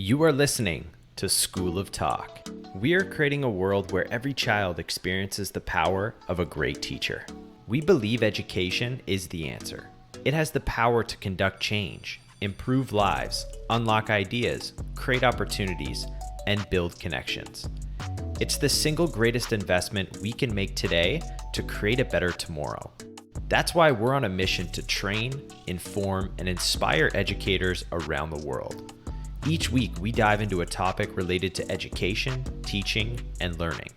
You are listening to School of Talk. We are creating a world where every child experiences the power of a great teacher. We believe education is the answer. It has the power to conduct change, improve lives, unlock ideas, create opportunities, and build connections. It's the single greatest investment we can make today to create a better tomorrow. That's why we're on a mission to train, inform, and inspire educators around the world. Each week, we dive into a topic related to education, teaching, and learning.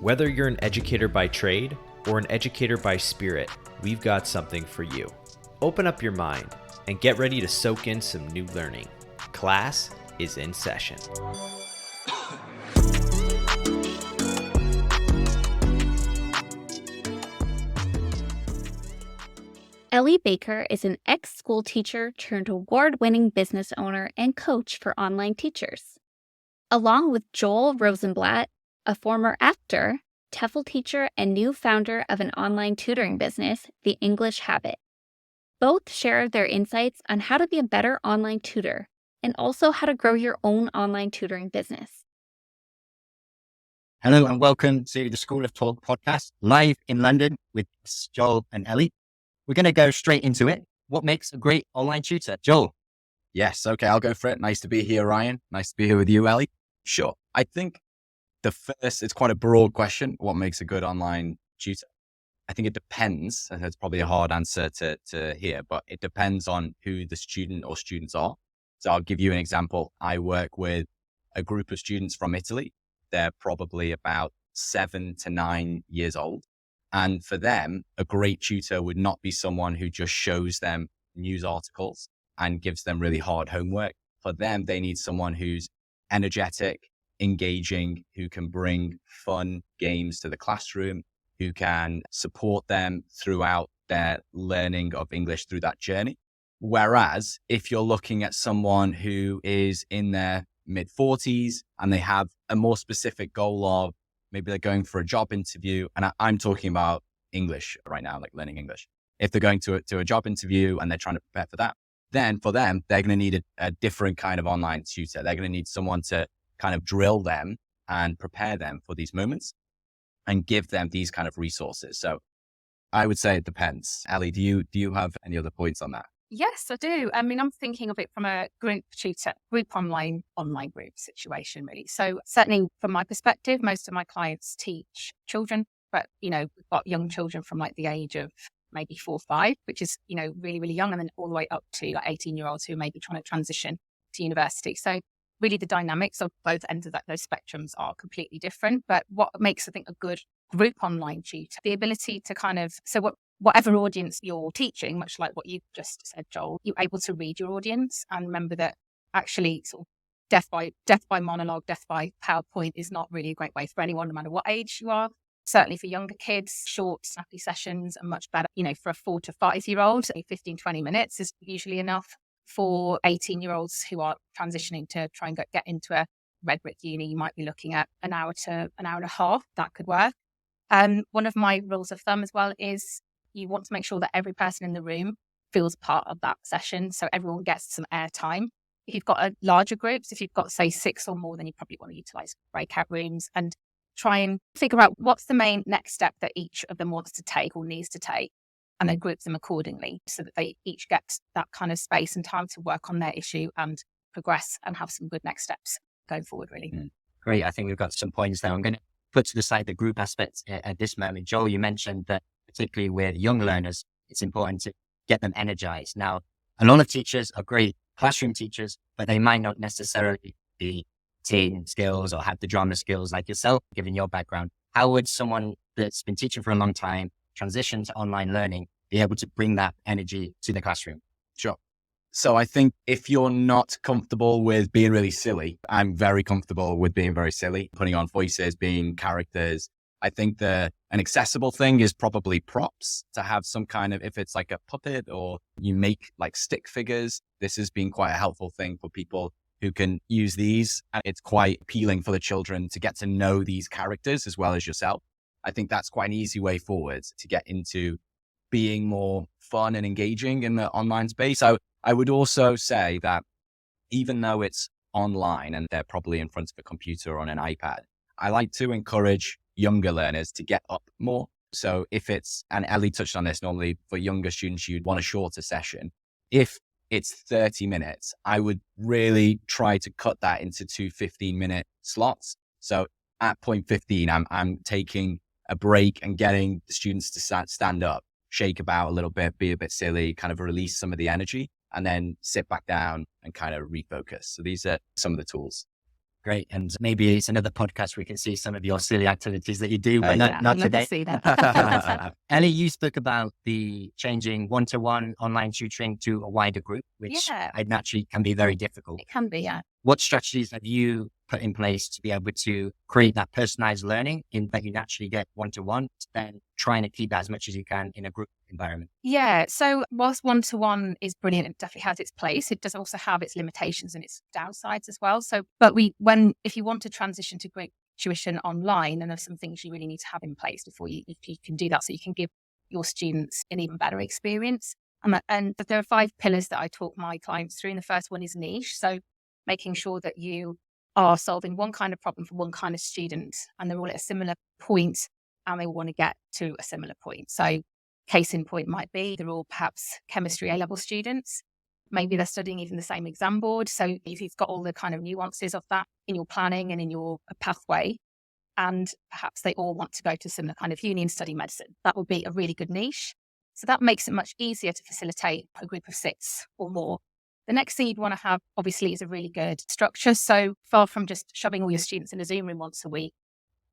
Whether you're an educator by trade or an educator by spirit, we've got something for you. Open up your mind and get ready to soak in some new learning. Class is in session. Ellie Baker is an ex-school teacher turned award-winning business owner and coach for online teachers. Along with Joel Rosenblatt, a former actor, TEFL teacher, and new founder of an online tutoring business, The English Habit. Both share their insights on how to be a better online tutor and also how to grow your own online tutoring business. Hello and welcome to the School of Talk podcast, live in London with Joel and Ellie. We're going to go straight into it. What makes a great online tutor? Joel? Yes. Okay. I'll go for it. Nice to be here, Ryan. Nice to be here with you, Ellie. Sure. I think it's quite a broad question. What makes a good online tutor? I think it depends. And that's probably a hard answer to hear, but it depends on who the student or students are. So I'll give you an example. I work with a group of students from Italy. They're probably about 7 to 9 years old. And for them, a great tutor would not be someone who just shows them news articles and gives them really hard homework. For them, they need someone who's energetic, engaging, who can bring fun games to the classroom, who can support them throughout their learning of English through that journey. Whereas if you're looking at someone who is in their mid-40s and they have a more specific goal of maybe they're going for a job interview, and I'm talking about English right now, like learning English. If they're going to a job interview and they're trying to prepare for that, then for them, they're going to need a different kind of online tutor. They're going to need someone to kind of drill them and prepare them for these moments and give them these kind of resources. So I would say it depends. Ellie, do you have any other points on that? Yes, I do. I mean, I'm thinking of it from a group tutor, group online group situation, really. So certainly from my perspective, most of my clients teach children, but, we've got young children from like the age of maybe 4 or 5, which is, really, really young. And then all the way up to like 18-year-olds who may be trying to transition to university. So really the dynamics of both ends of those spectrums are completely different. But what makes, I think, a good group online tutor, the ability to whatever audience you're teaching, much like what you just said, Joel, you're able to read your audience and remember that actually sort of death by monologue, death by PowerPoint is not really a great way for anyone, no matter what age you are. Certainly for younger kids, short, snappy sessions are much better. For a 4 to 5-year-old, 15, 20 minutes is usually enough. For 18-year-olds who are transitioning to try and get into a red brick uni, you might be looking at an hour to an hour and a half. That could work. One of my rules of thumb as well is you want to make sure that every person in the room feels part of that session. So everyone gets some airtime. If you've got larger groups, if you've got, say, 6 or more, then you probably want to utilize breakout rooms and try and figure out what's the main next step that each of them wants to take or needs to take, and then group them accordingly so that they each get that kind of space and time to work on their issue and progress and have some good next steps going forward, really. Great. I think we've got some points there. I'm going to put to the side the group aspects at this moment. Joel, you mentioned that particularly with young learners, it's important to get them energized. Now, a lot of teachers are great classroom teachers, but they might not necessarily be team skills or have the drama skills like yourself, given your background. How would someone that's been teaching for a long time transition to online learning be able to bring that energy to the classroom? Sure. So I think if you're not comfortable with being really silly, I'm very comfortable with being very silly, putting on voices, being characters. I think an accessible thing is probably props, to have some kind of, if it's like a puppet or you make like stick figures, this has been quite a helpful thing for people who can use these. And it's quite appealing for the children to get to know these characters as well as yourself. I think that's quite an easy way forward to get into being more fun and engaging in the online space. I would also say that even though it's online and they're probably in front of a computer or on an iPad, I like to encourage younger learners to get up more. So if it's, and Ellie touched on this, normally for younger students, you'd want a shorter session. If it's 30 minutes, I would really try to cut that into 2 15-minute slots. So at point 15, I'm taking a break and getting the students to stand up, shake about a little bit, be a bit silly, kind of release some of the energy, and then sit back down and kind of refocus. So these are some of the tools. Great. And maybe it's another podcast we can see some of your silly activities that you do, but not I'd love to today. see that. Ellie, you spoke about the changing one-to-one online tutoring to a wider group, which Yeah. naturally can be very difficult. It can be, yeah. What strategies have you put in place to be able to create that personalized learning in that you naturally get one-to-one, then trying to keep that as much as you can in a group environment? Yeah. So whilst one-to-one is brilliant, it definitely has its place. It does also have its limitations and its downsides as well. So, but if you want to transition to group tuition online, and there's some things you really need to have in place before if you can do that, so you can give your students an even better experience. And there are 5 pillars that I talk my clients through. And the first one is niche. So making sure that you are solving one kind of problem for one kind of student, and they're all at a similar point, and they want to get to a similar point. So case in point might be they're all perhaps chemistry A-level students. Maybe they're studying even the same exam board. So you've got all the kind of nuances of that in your planning and in your pathway. And perhaps they all want to go to similar kind of uni and study medicine. That would be a really good niche. So that makes it much easier to facilitate a group of 6 or more. The next thing you'd want to have, obviously, is a really good structure. So far from just shoving all your students in a Zoom room once a week,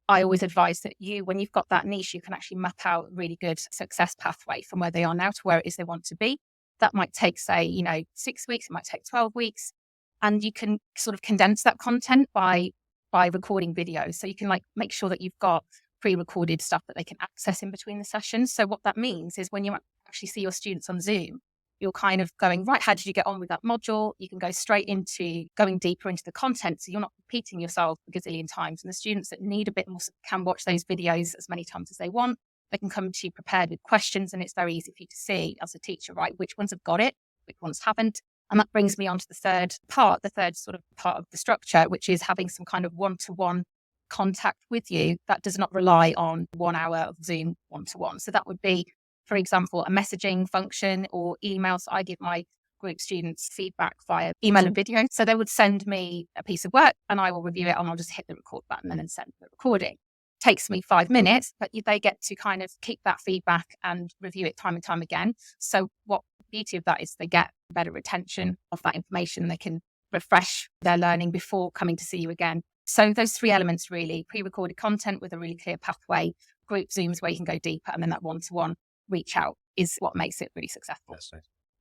I always advise that when you've got that niche, you can actually map out a really good success pathway from where they are now to where it is they want to be. That might take, say, 6 weeks, it might take 12 weeks. And you can sort of condense that content by recording videos. So you can make sure that you've got pre-recorded stuff that they can access in between the sessions. So what that means is when you actually see your students on Zoom, you're kind of going, right, how did you get on with that module? You can go straight into going deeper into the content. So you're not repeating yourself a gazillion times. And the students that need a bit more can watch those videos as many times as they want. They can come to you prepared with questions, and it's very easy for you to see as a teacher, right, which ones have got it, which ones haven't. And that brings me on to the third sort of part of the structure, which is having some kind of one-to-one contact with you that does not rely on 1 hour of Zoom one-to-one. So that would be, for example, a messaging function or emails. I give my group students feedback via email and video. So they would send me a piece of work and I will review it, and I'll just hit the record button and then send the recording. Takes me 5 minutes, but they get to kind of keep that feedback and review it time and time again. So what the beauty of that is they get better retention of that information. They can refresh their learning before coming to see you again. So those 3 elements really: pre-recorded content with a really clear pathway, group Zooms where you can go deeper, and then that one-to-one reach out is what makes it really successful.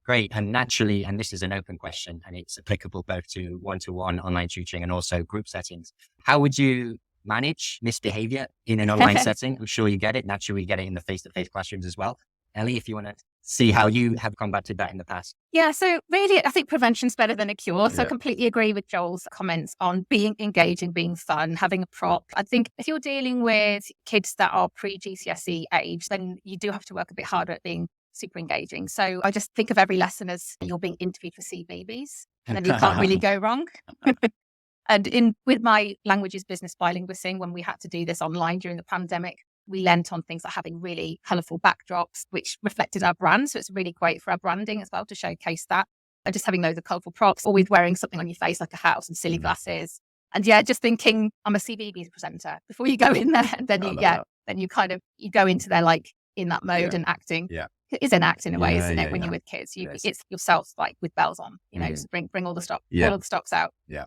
Great. And naturally, and this is an open question, and it's applicable both to one-to-one online tutoring and also group settings. How would you manage misbehavior in an online setting? I'm sure you get it. Naturally, we get it in the face-to-face classrooms as well. Ellie, if you want to see how you have combated that in the past. Yeah, so really, I think prevention's better than a cure. So I completely agree with Joel's comments on being engaging, being fun, having a prop. I think if you're dealing with kids that are pre-GCSE age, then you do have to work a bit harder at being super engaging. So I just think of every lesson as you're being interviewed for CBeebies, and then you can't really go wrong. And with my languages business bilingualism, when we had to do this online during the pandemic, we lent on things like having really colourful backdrops, which reflected our brand. So it's really great for our branding as well to showcase that. And just having those colourful props, always wearing something on your face like a house and silly glasses. And just thinking, I'm a CBeebies presenter. Before you go in there, then you go into there in that mode and acting. Yeah. It is an act in a way, isn't it? When you're with kids, it's yourself with bells on, so bring all the stock, all of the stocks out. Yeah.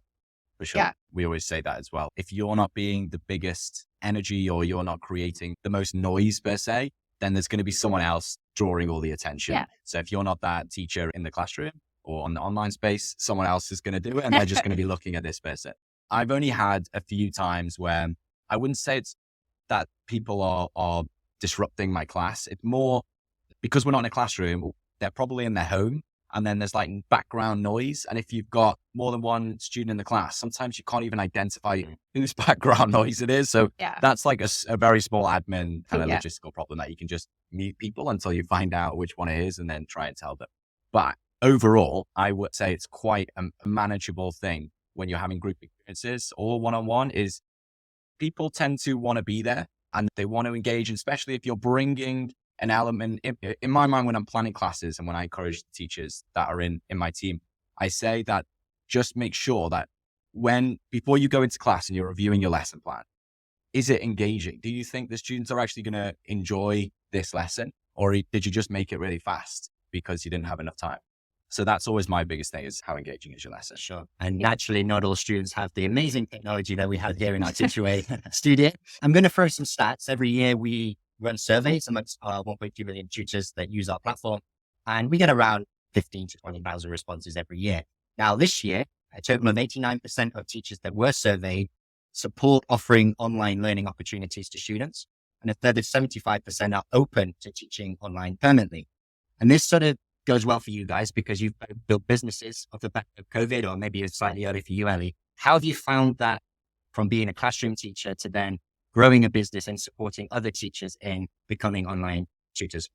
For sure. Yeah. We always say that as well. If you're not being the biggest energy or you're not creating the most noise per se, then there's going to be someone else drawing all the attention. Yeah. So if you're not that teacher in the classroom or on the online space, someone else is going to do it, and they're just going to be looking at this person. I've only had a few times where I wouldn't say it's that people are disrupting my class. It's more because we're not in a classroom, they're probably in their home. And then there's background noise. And if you've got more than one student in the class, sometimes you can't even identify whose background noise it is. So that's a very small admin kind of logistical problem that you can just mute people until you find out which one it is and then try and tell them. But overall, I would say it's quite a manageable thing. when you're having group experiences or one-on-one is people tend to want to be there and they want to engage, and especially if you're bringing an element. In my mind, when I'm planning classes and when I encourage the teachers that are in my team, I say that just make sure that before you go into class and you're reviewing your lesson plan, is it engaging? Do you think the students are actually going to enjoy this lesson, or did you just make it really fast because you didn't have enough time? So that's always my biggest thing, is how engaging is your lesson. Sure. And naturally, not all students have the amazing technology that we have here in our Tutor studio. I'm going to throw some stats. Every year we run surveys amongst our 1.2 million tutors that use our platform, and we get around 15 to 20,000 responses every year. Now, this year, a total of 89% of teachers that were surveyed support offering online learning opportunities to students, and a further 75% are open to teaching online permanently. And this sort of goes well for you guys because you've built businesses off the back of COVID, or maybe it's slightly early for you, Ellie. How have you found that from being a classroom teacher to then growing a business and supporting other teachers in becoming online tutors?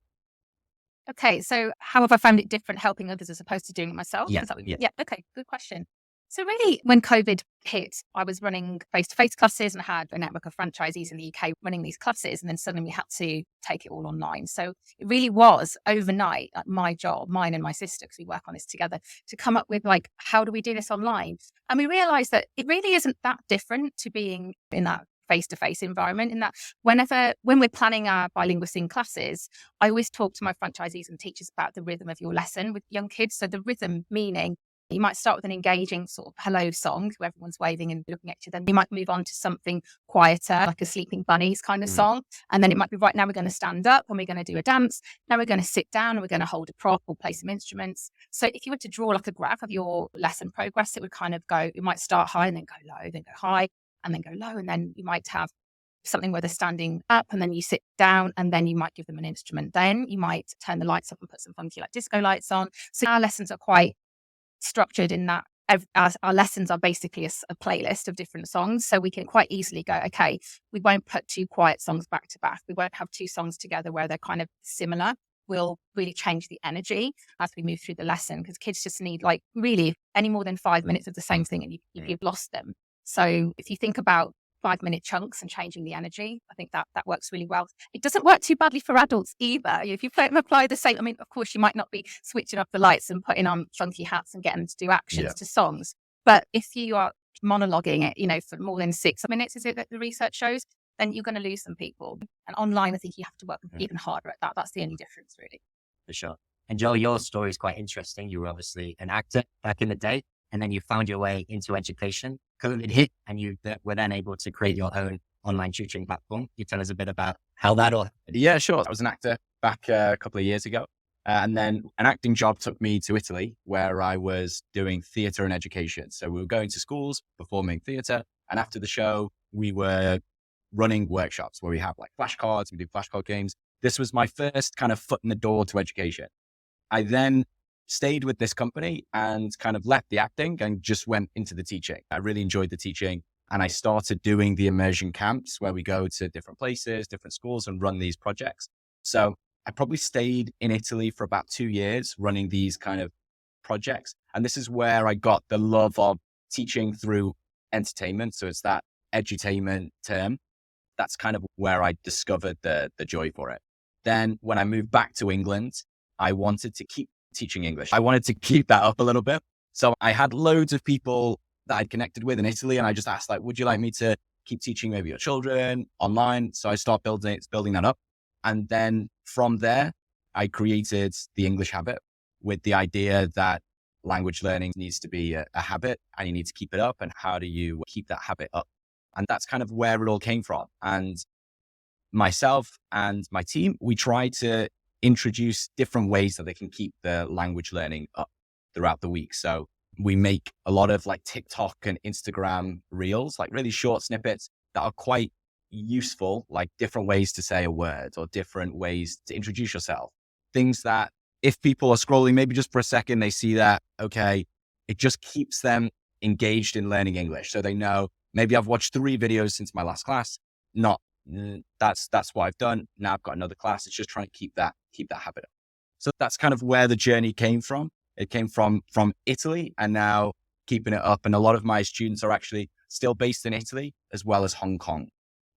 Okay, so how have I found it different helping others as opposed to doing it myself? Yeah, Is that what- yeah. yeah. Okay, good question. So really, when COVID hit, I was running face-to-face classes and had a network of franchisees in the UK running these classes. And then suddenly we had to take it all online. So it really was overnight, like my job, mine and my sister, because we work on this together, to come up with like, how do we do this online? And we realized that it really isn't that different to being in that face-to-face environment, in that when we're planning our bilingual sing classes, I always talk to my franchisees and teachers about the rhythm of your lesson with young kids. So the rhythm meaning you might start with an engaging sort of hello song where everyone's waving and looking at you. Then you might move on to something quieter, like a Sleeping Bunnies kind of song. And then it might be, right now we're going to stand up and we're going to do a dance. Now we're going to sit down and we're going to hold a prop or play some instruments. So if you were to draw like a graph of your lesson progress, it would kind of go, it might start high and then go low, then go high and then go low. And then you might have something where they're standing up and then you sit down and then you might give them an instrument. Then you might turn the lights up and put some funky like disco lights on. So our lessons are quite structured in that our lessons are basically a playlist of different songs. So we can quite easily go, okay, we won't put two quiet songs back to back. We won't have two songs together where they're kind of similar. We'll really change the energy as we move through the lesson, because kids just need like really any more than 5 minutes of the same thing and you've lost them. So if you think about 5-minute chunks and changing the energy, I think that works really well. It doesn't work too badly for adults either. If you apply the same, I mean, of course, you might not be switching off the lights and putting on funky hats and getting them to do actions to songs. But if you are monologuing it, for more than 6 minutes, is it that the research shows, then you're going to lose some people. And online, I think you have to work even harder at that. That's the only difference, really. For sure. And Joel, your story is quite interesting. You were obviously an actor back in the day, and then you found your way into education. COVID hit, and you were then able to create your own online tutoring platform. Can you tell us a bit about how that all happened? Yeah, sure. I was an actor back a couple of years ago. And then an acting job took me to Italy, where I was doing theatre and education. So we were going to schools, performing theatre. And after the show, we were running workshops where we have like flashcards, we do flashcard games. This was my first kind of foot in the door to education. I then stayed with this company and kind of left the acting and just went into the teaching. I really enjoyed the teaching, and I started doing the immersion camps where we go to different places, different schools, and run these projects. So I probably stayed in Italy for about 2 years running these kind of projects. And this is where I got the love of teaching through entertainment. So it's that edutainment term. That's kind of where I discovered the joy for it. Then when I moved back to England, I wanted to keep teaching English. I wanted to keep that up a little bit. So I had loads of people that I'd connected with in Italy. And I just asked, like, would you like me to keep teaching maybe your children online? So I started building that up. And then from there, I created the English Habit with the idea that language learning needs to be a habit and you need to keep it up. And how do you keep that habit up? And that's kind of where it all came from. And myself and my team, we try to introduce different ways that they can keep the language learning up throughout the week. So we make a lot of like TikTok and Instagram reels, like really short snippets that are quite useful, like different ways to say a word or different ways to introduce yourself. Things that if people are scrolling, maybe just for a second, they see that, okay, it just keeps them engaged in learning English. So they know, maybe I've watched 3 videos since my last class, that's what I've done. Now I've got another class. It's just trying to keep that habit up. So that's kind of where the journey came from. It came from Italy, and now keeping it up. And a lot of my students are actually still based in Italy as well as Hong Kong,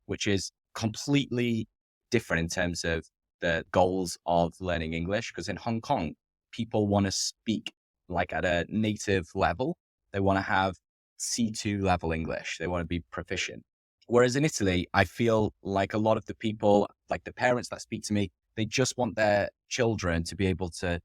which is completely different in terms of the goals of learning English. Because in Hong Kong, people want to speak like at a native level. They want to have C2 level English. They want to be proficient. Whereas in Italy, I feel like a lot of the people, like the parents that speak to me, they just want their children to be able to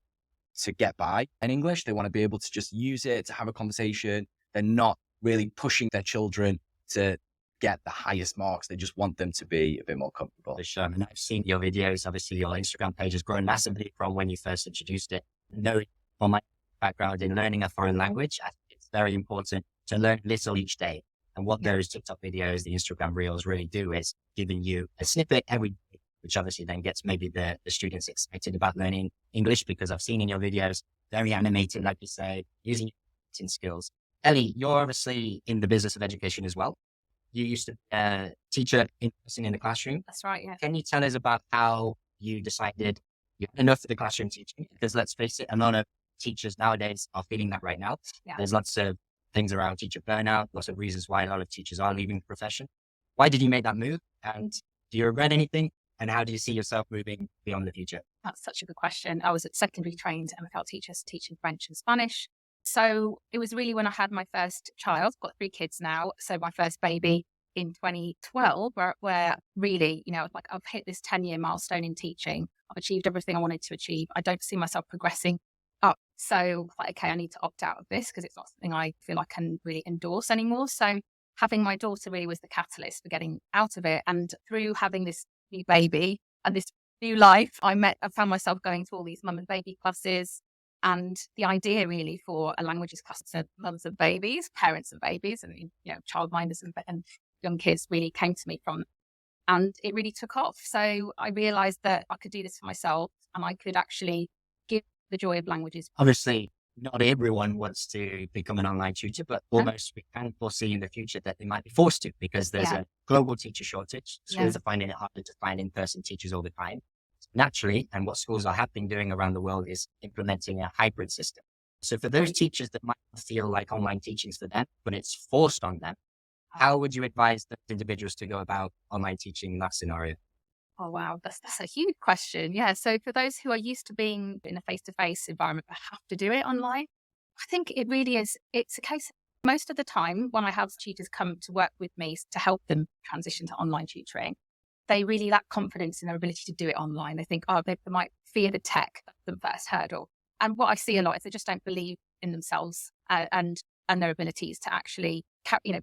get by in English. They want to be able to just use it to have a conversation. They're not really pushing their children to get the highest marks. They just want them to be a bit more comfortable. For sure. And I've seen your videos. Obviously, your Instagram page has grown massively from when you first introduced it. Knowing from my background in learning a foreign language, I think it's very important to learn little each day. And what those TikTok videos, the Instagram reels really do is giving you a snippet every day, which obviously then gets maybe the students excited about learning English, because I've seen in your videos, very animated, like you say, using your skills. Ellie, you're obviously in the business of education as well. You used to be a teacher in the classroom. That's right, yeah. Can you tell us about how you decided you had enough of the classroom teaching? Because let's face it, a lot of teachers nowadays are feeling that right now. Yeah. There's lots of things around teacher burnout, lots of reasons why a lot of teachers are leaving the profession. Why did you make that move? And do you regret anything? And how do you see yourself moving beyond the future? That's such a good question. I was a secondary trained MFL teacher teaching French and Spanish. So it was really when I had my first child, got 3 kids now. So my first baby in 2012, where really, like I've hit this 10-year milestone in teaching. I've achieved everything I wanted to achieve. I don't see myself progressing up. So like, okay, I need to opt out of this because it's not something I feel I can really endorse anymore. So having my daughter really was the catalyst for getting out of it. And through having this new baby and this new life, I found myself going to all these mum and baby classes. And the idea really for a languages class to mums and babies, parents and babies, and childminders and young kids really came to me from, and it really took off. So I realized that I could do this for myself and I could actually give the joy of languages. Obviously, not everyone wants to become an online tutor, but almost we can foresee in the future that they might be forced to, because there's a global teacher shortage. Schools are finding it harder to find in-person teachers all the time. Naturally, and what schools have been doing around the world is implementing a hybrid system. So for those teachers that might feel like online teaching is for them, but it's forced on them, how would you advise those individuals to go about online teaching in that scenario? Oh, wow. That's a huge question. Yeah. So for those who are used to being in a face-to-face environment but have to do it online, I think it really is. It's a case most of the time when I have tutors come to work with me to help them transition to online tutoring, they really lack confidence in their ability to do it online. They think, they might fear the tech, the first hurdle. And what I see a lot is they just don't believe in themselves and their abilities to actually,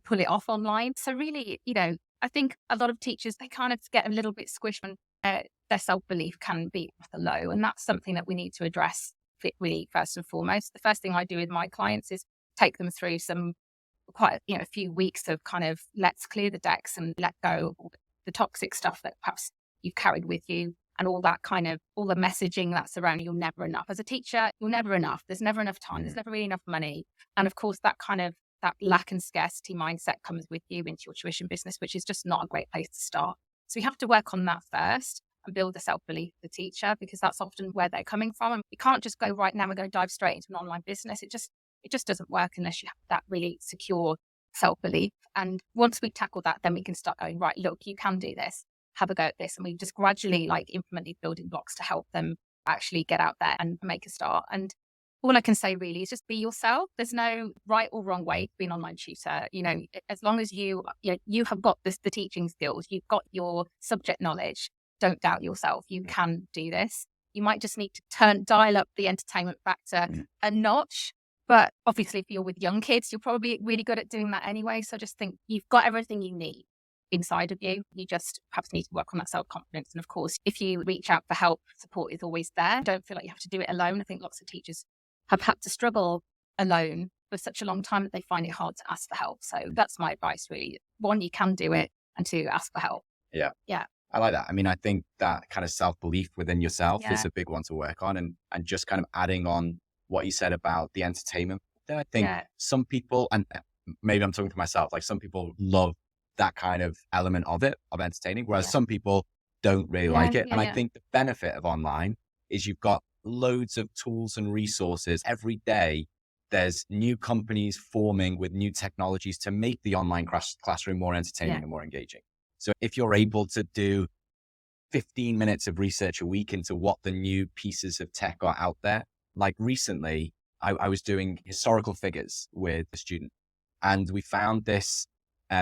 pull it off online. So really, I think a lot of teachers, they kind of get a little bit squished when their self-belief can be at the low. And that's something that we need to address really first and foremost. The first thing I do with my clients is take them through a few weeks of kind of let's clear the decks and let go of the toxic stuff that perhaps you've carried with you and all the messaging that's around you're never enough. As a teacher, you're never enough. There's never enough time. There's never really enough money. And of course, that lack and scarcity mindset comes with you into your tuition business, which is just not a great place to start. So we have to work on that first and build the self-belief of the teacher, because that's often where they're coming from. And you can't just go right now, we're going to dive straight into an online business. It just doesn't work unless you have that really secure self-belief. And once we tackle that, then we can start going, right, look, you can do this, have a go at this. And we just gradually implement these building blocks to help them actually get out there and make a start. And all I can say really is just be yourself. There's no right or wrong way to be an online tutor. As long as you have got the teaching skills, you've got your subject knowledge, don't doubt yourself. You can do this. You might just need to dial up the entertainment factor a notch. But obviously, if you're with young kids, you're probably really good at doing that anyway. So just think you've got everything you need inside of you. You just perhaps need to work on that self-confidence. And of course, if you reach out for help, support is always there. Don't feel like you have to do it alone. I think lots of teachers have had to struggle alone for such a long time that they find it hard to ask for help. So that's my advice, really. 1, you can do it, and 2, ask for help. Yeah. Yeah. I like that. I mean, I think that kind of self-belief within yourself is a big one to work on. And just kind of adding on what you said about the entertainment. I think some people, and maybe I'm talking to myself, some people love that kind of element of entertaining, whereas some people don't really like it. And I think the benefit of online is you've got loads of tools and resources every day. There's new companies forming with new technologies to make the online classroom more entertaining Yeah. and more engaging. So if you're able to do 15 minutes of research a week into what the new pieces of tech are out there, like recently, I was doing historical figures with a student, and we found this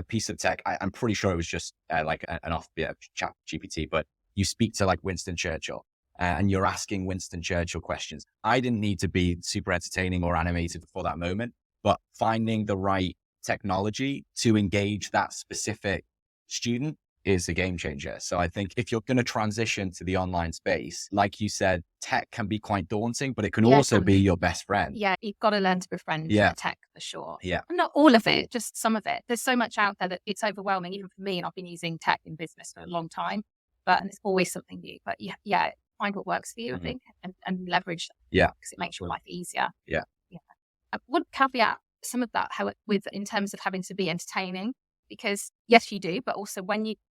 piece of tech. I'm pretty sure it was just like an off chat GPT, but you speak to like Winston Churchill and you're asking Winston Churchill questions. I didn't need to be super entertaining or animated for that moment, but finding the right technology to engage that specific student is a game changer. So I think if you're going to transition to the online space, like you said, tech can be quite daunting, but it can also be your best friend. Yeah, you've got to learn to befriend tech for sure. Yeah. And not all of it, just some of it. There's so much out there that it's overwhelming, even for me. And I've been using tech in business for a long time, and it's always something new. But yeah, find what works for you, I think, and leverage that. Yeah. Because it makes your life easier. Yeah. I would caveat some of that in terms of having to be entertaining, because yes, you do, but also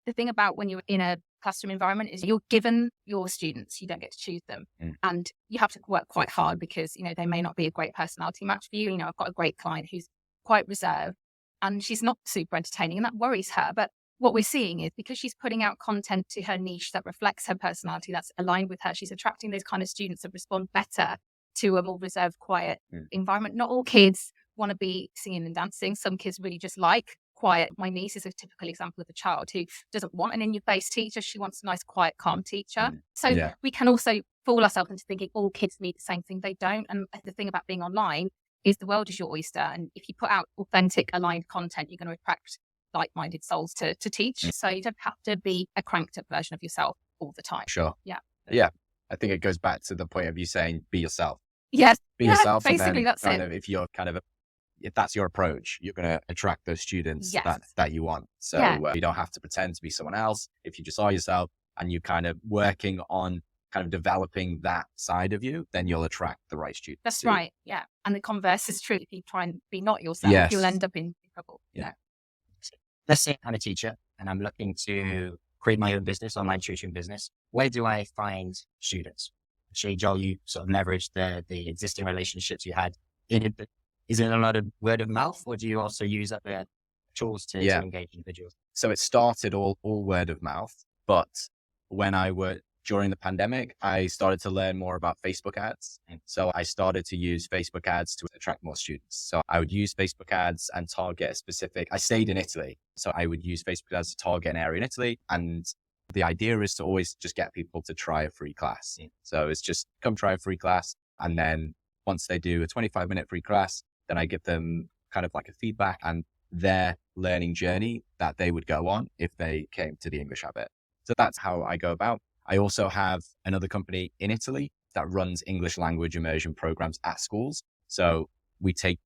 the thing about when you're in a classroom environment is you're given your students, you don't get to choose them. And you have to work quite hard because, they may not be a great personality match for you. I've got a great client who's quite reserved and she's not super entertaining and that worries her. But what we're seeing is because she's putting out content to her niche that reflects her personality, that's aligned with her, she's attracting those kind of students that respond better to a more reserved, quiet environment. Not all kids want to be singing and dancing. Some kids really just like quiet. My niece is a typical example of a child who doesn't want an in-your-face teacher. She wants a nice, quiet, calm teacher. So we can also fool ourselves into thinking all kids need the same thing. They don't. And the thing about being online is the world is your oyster. And if you put out authentic, aligned content, you're going to attract like-minded souls to teach. So you don't have to be a cranked up version of yourself all the time. Sure. Yeah. Yeah. I think it goes back to the point of you saying, be yourself. Yes. Be yourself. Basically, and then that's kind it. of, if you're kind of if that's your approach, you're going to attract those students that you want. So you don't have to pretend to be someone else. If you just are yourself and you're kind of working on kind of developing that side of you, then you'll attract the right students. That's right. Yeah. And the converse is true. If you try and be not yourself, you'll end up in trouble. Yeah. Let's say I'm a teacher and I'm looking to create my own business, online tutoring business. Where do I find students? Actually, Joel, you sort of leveraged the existing relationships you had in it. Is it a lot of word of mouth, or do you also use other tools to engage individuals? So it started all word of mouth, but during the pandemic, I started to learn more about Facebook ads. So I started to use Facebook ads to attract more students. So I would use Facebook ads and target a specific, I stayed in Italy. So I would use Facebook ads to target an area in Italy. And the idea is to always just get people to try a free class. So it's just come try a free class. And then once they do a 25-minute free class, then I give them kind of like a feedback and their learning journey that they would go on if they came to the English Habit. So that's how I go about. I also have another company in Italy that runs English language immersion programs at schools. So we take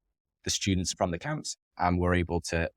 the students from the camps and we're able to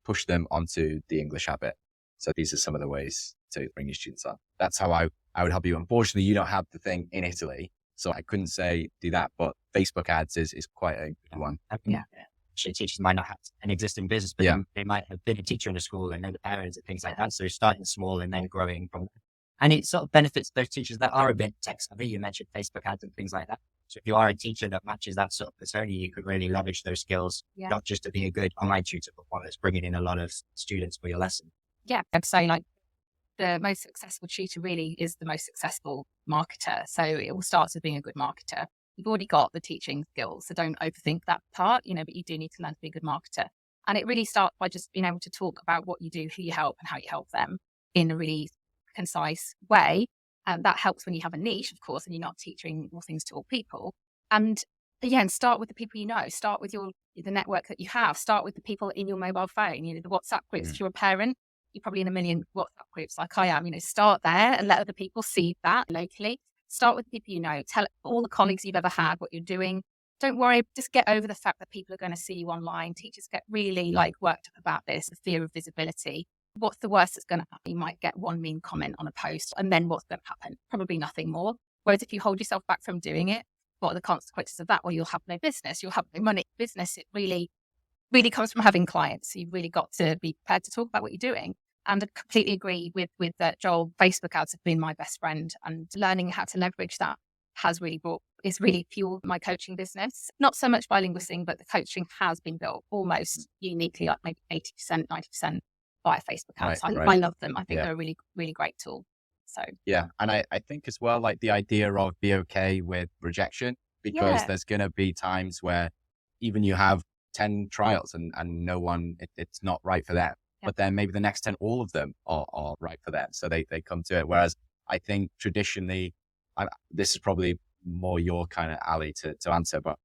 push them onto the English Habit. So these are some of the ways to bring your students on. That's how I would help you. Unfortunately, you don't have the thing in Italy. So I couldn't say do that, but Facebook ads is quite a good one. Yeah. Actually, teachers might not have an existing business, but they might have been a teacher in a school and know the parents and things like that. So starting small and then growing from there. And it sort of benefits those teachers that are a bit tech savvy. You mentioned Facebook ads and things like that. So if you are a teacher that matches that sort of persona, you could really leverage those skills, not just to be a good online tutor, but one that's bringing in a lot of students for your lesson. Yeah, I'd say like the most successful tutor really is the most successful marketer. So it all starts with being a good marketer. You've already got the teaching skills, so don't overthink that part, but you do need to learn to be a good marketer. And it really starts by just being able to talk about what you do, who you help and how you help them in a really concise way. And that helps when you have a niche, of course, and you're not teaching all things to all people. And again, start with the people you know, start with the network that you have, start with the people in your mobile phone, the WhatsApp groups. If you're a parent, you're probably in a million WhatsApp groups like I am, start there and let other people see that locally. Start with people you know, tell all the colleagues you've ever had what you're doing. Don't worry, just get over the fact that people are going to see you online. Teachers get really worked up about this, the fear of visibility. What's the worst that's going to happen? You might get one mean comment on a post and then what's going to happen? Probably nothing more. Whereas if you hold yourself back from doing it, what are the consequences of that? Well, you'll have no business, you'll have no money. Business, it really comes from having clients. So you've really got to be prepared to talk about what you're doing. And I completely agree with Joel. Facebook ads have been my best friend, and learning how to leverage that is really fueled my coaching business. Not so much bilingual thing, but the coaching has been built almost uniquely, like maybe 80%, 90% via Facebook ads. I love them. I think they're a really, really great tool. So yeah. And I think as well, like the idea of be okay with rejection, because there's going to be times where even you have 10 trials and no one, it's not right for them. But then maybe the next 10, all of them are right for them. So they come to it. Whereas I think traditionally, this is probably more your kind of alley to answer, but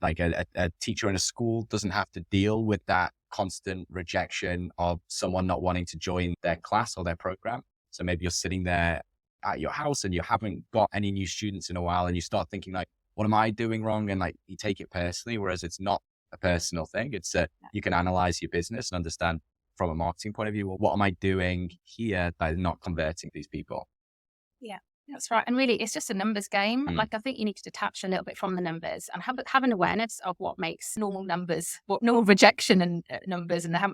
like a teacher in a school doesn't have to deal with that constant rejection of someone not wanting to join their class or their program. So maybe you're sitting there at your house and you haven't got any new students in a while, and you start thinking like, what am I doing wrong? And like you take it personally, whereas it's not a personal thing. It's you can analyze your business and understand from a marketing point of view, well, what am I doing here that is not converting these people? Yeah, that's right. And really, it's just a numbers game. Like, I think you need to detach a little bit from the numbers and have an awareness of what makes normal numbers, what normal rejection and numbers and how,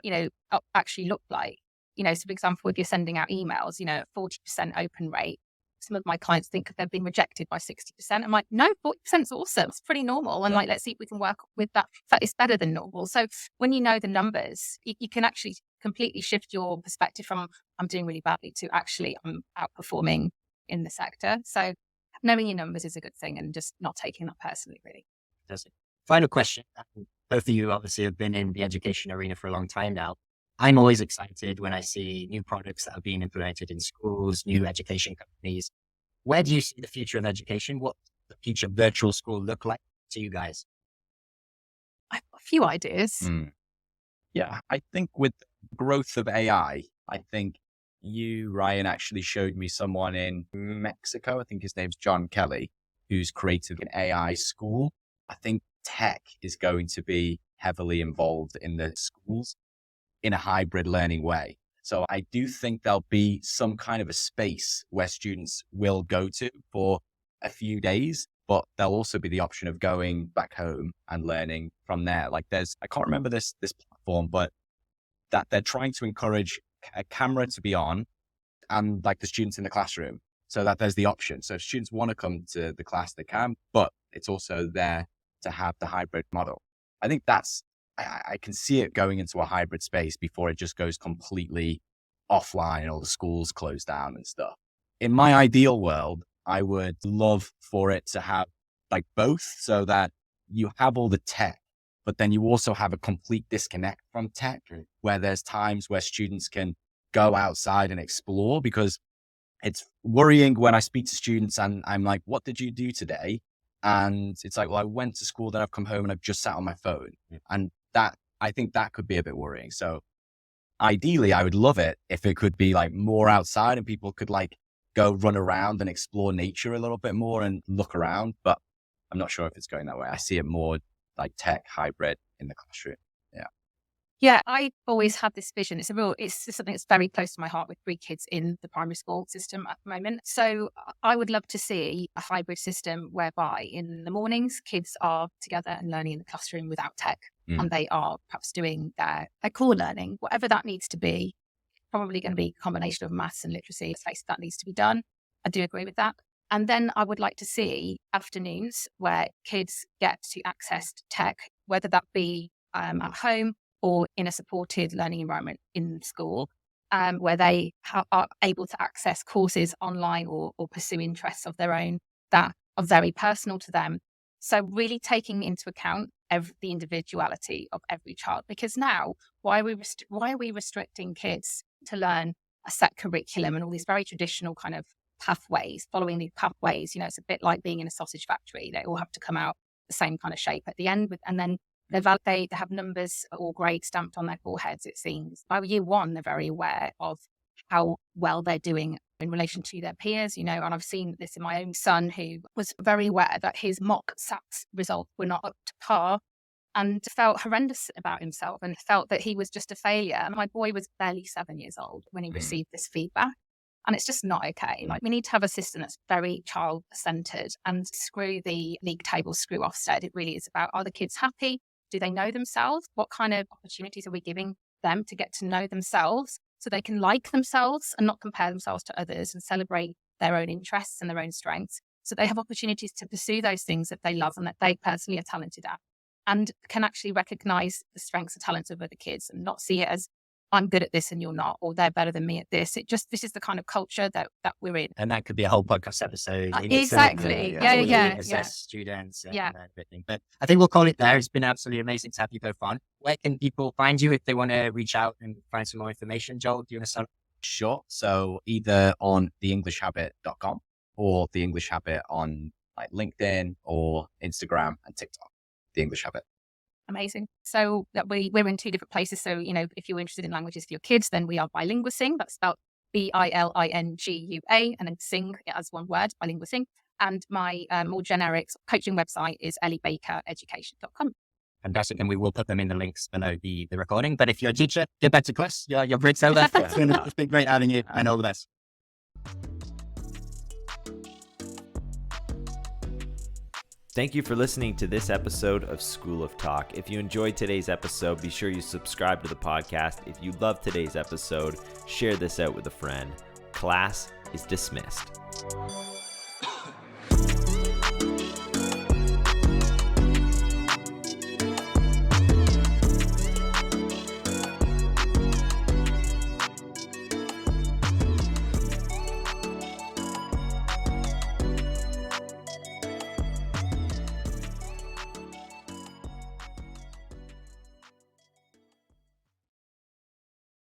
actually look like. So for example, if you're sending out emails, 40% open rate, some of my clients think they've been rejected by 60%. I'm like, no, 40% is awesome. It's pretty normal. And like, let's see if we can work with that. In fact, it's better than normal. So when you know the numbers, you can actually completely shift your perspective from I'm doing really badly to actually I'm outperforming in the sector. So knowing your numbers is a good thing and just not taking that personally, really. Final question. Both of you obviously have been in the education arena for a long time now. I'm always excited when I see new products that are being implemented in schools, new education companies. Where do you see the future of education? What does the future of virtual school look like to you guys? I have a few ideas. Yeah, I think with the growth of AI, I think you, Ryan, actually showed me someone in Mexico. I think his name's John Kelly, who's created an AI school. I think tech is going to be heavily involved in the schools in a hybrid learning way. So I do think there'll be some kind of a space where students will go to for a few days, but there'll also be the option of going back home and learning from there. Like I can't remember this platform, but that they're trying to encourage a camera to be on and like the students in the classroom so that there's the option. So if students want to come to the class, they can, but it's also there to have the hybrid model. I think I can see it going into a hybrid space before it just goes completely offline or the schools close down and stuff. In my ideal world, I would love for it to have like both, so that you have all the tech, but then you also have a complete disconnect from tech, where there's times where students can go outside and explore. Because it's worrying when I speak to students and I'm like, what did you do today? And it's like, well, I went to school, then I've come home and I've just sat on my phone. And I think that could be a bit worrying. So ideally, I would love it if it could be like more outside and people could like go run around and explore nature a little bit more and look around. But I'm not sure if it's going that way. I see it more like tech hybrid in the classroom. Yeah. Yeah, I always had this vision. It's just something that's very close to my heart with 3 kids in the primary school system at the moment. So I would love to see a hybrid system whereby in the mornings, kids are together and learning in the classroom without tech. And they are perhaps doing their core learning, whatever that needs to be. Probably going to be a combination of maths and literacy. Let's face it, that needs to be done. I do agree with that. And then I would like to see afternoons where kids get to access tech, whether that be at home or in a supported learning environment in school, where they are able to access courses online or pursue interests of their own that are very personal to them. So really taking into account the individuality of every child. Because now, why are we restricting kids to learn a set curriculum and all these very traditional kind of pathways, following these pathways? It's a bit like being in a sausage factory. They all have to come out the same kind of shape at the end, and then they have numbers or grades stamped on their foreheads, it seems. By year 1, they're very aware of how well they're doing in relation to their peers, and I've seen this in my own son, who was very aware that his mock SATs results were not up to par and felt horrendous about himself and felt that he was just a failure. And my boy was barely 7 years old when he received this feedback. And it's just not okay. Like, we need to have a system that's very child-centered, and screw the league table, screw Ofsted. It really is about, are the kids happy? Do they know themselves? What kind of opportunities are we giving them to get to know themselves so they can like themselves and not compare themselves to others and celebrate their own interests and their own strengths? So they have opportunities to pursue those things that they love and that they personally are talented at, and can actually recognize the strengths and talents of other kids and not see it as I'm good at this and you're not, or they're better than me at this. This is the kind of culture that we're in. And that could be a whole podcast episode. Exactly. Yeah. Assess students and everything. But I think we'll call it there. It's been absolutely amazing to have you both on. Where can people find you if they want to reach out and find some more information? Joel, do you want to start? Sure. So either on theenglishhabit.com or The English Habit on like LinkedIn or Instagram and TikTok, The English Habit. Amazing. So that we're in 2 different places. So, if you're interested in languages for your kids, then we are Bilinguasing. That's spelled BILINGUA, and then sing as one word, Bilinguasing. And my more generic coaching website is elliebakereducation.com. Fantastic. And we will put them in the links below the recording. But if you're a teacher, get back to class. You're great to that. It's been great having you, and all the best. Thank you for listening to this episode of School of Talk. If you enjoyed today's episode, be sure you subscribe to the podcast. If you loved today's episode, share this out with a friend. Class is dismissed.